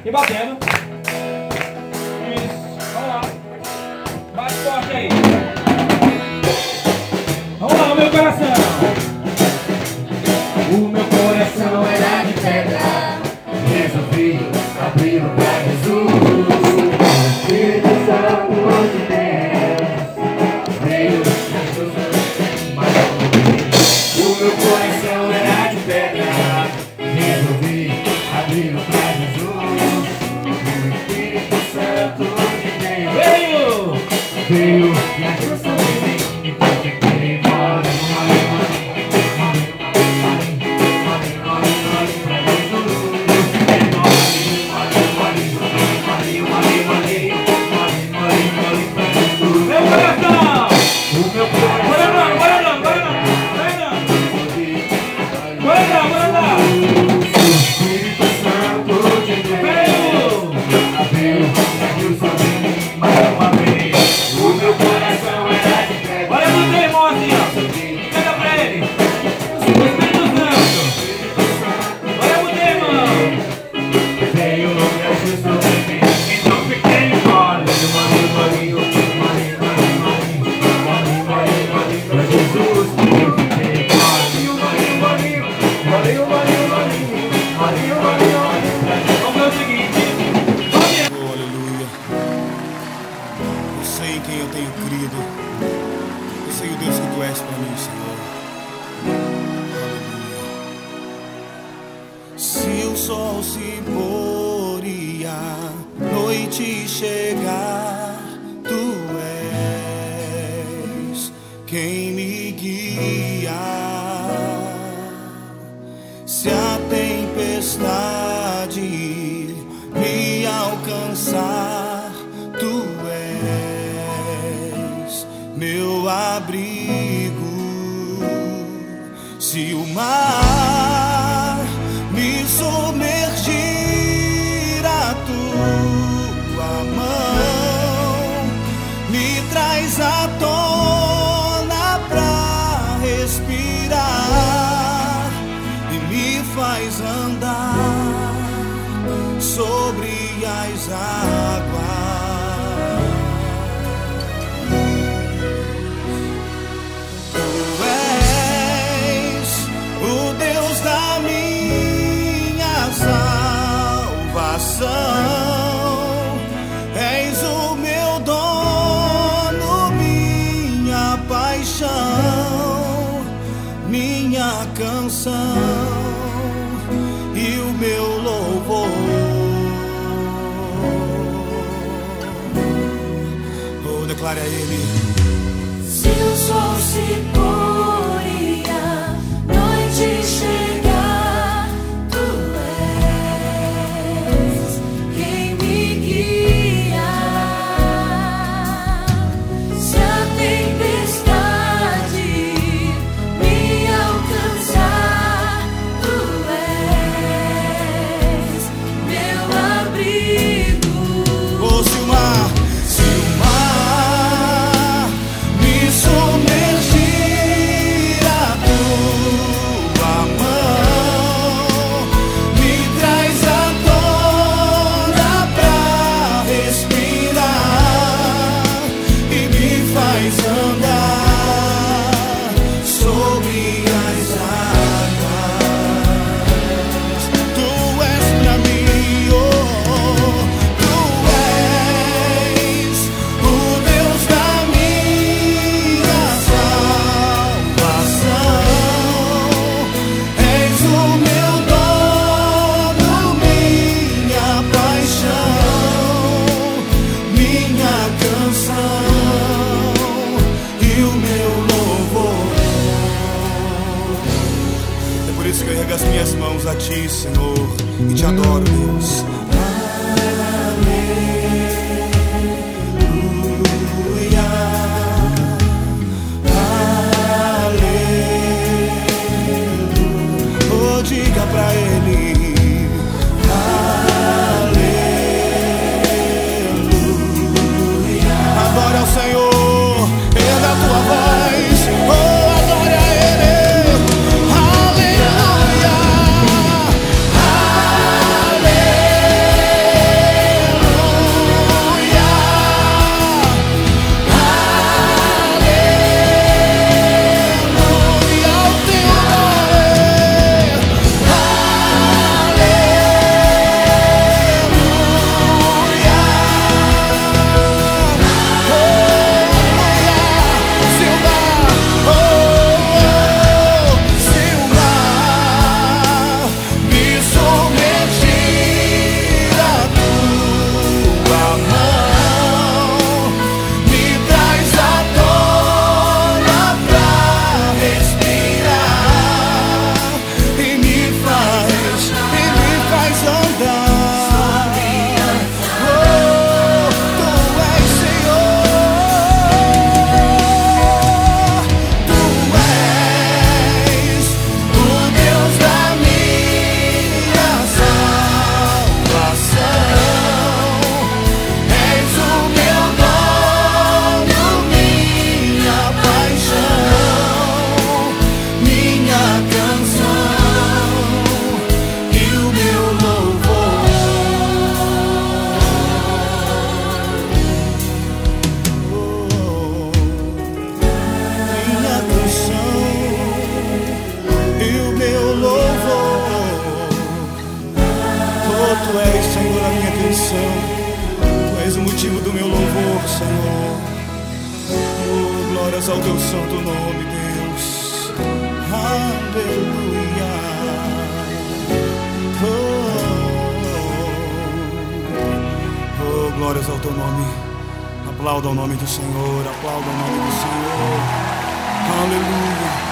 E batendo. Isso. Vamos lá. Bate forte aí. Vamos lá, o meu coração. O meu coração era de pedra. Resolvi abri-lo pra Jesus. Espírito Santo de Deus veio me ajudar. O meu coração era de pedra. Resolvi abri-lo pra Jesus. O Espírito Santo de Deus veio me ajudar. E fiquei fora. Se o sol se pôr e a noite chegar, tu és quem me guia. Se a tempestade me alcançar, tu és meu abrigo. Se o mar me submergir, a tua mão me traz à tona pra respirar e me faz andar sobre as águas. Tu és o Deus da minha salvação, és o meu dono, minha paixão, minha canção e o meu louvor. Oh, declare a Ele. Se o sol se pôr e a noite chegar, tu és quem me guia. Se a tempestade me alcançar, tu és meu abrigo. Oh, se o mar me submergir, a tua mão me traz à tona pra respirar e me faz andar sobre as águas. Tu és pra mim, oh, tu és o Deus da minha salvação, és o meu dono, minha paixão, minha canção e o meu louvor. É por isso que eu ergo as minhas mãos a Ti, Senhor, e Te adoro, Deus. Aleluia, aleluia. Oh, diga pra Ele. Aleluia. Adore ao Senhor, erga a tua voz. Oh, adore a Ele. Aleluia, aleluia. Tu és, Senhor, a minha canção. Tu és o motivo do meu louvor, Senhor. Oh, glórias ao teu santo nome, Deus. Aleluia. Oh, glórias ao teu nome. Aplauda o nome do Senhor. Aplauda o nome do Senhor. Aleluia.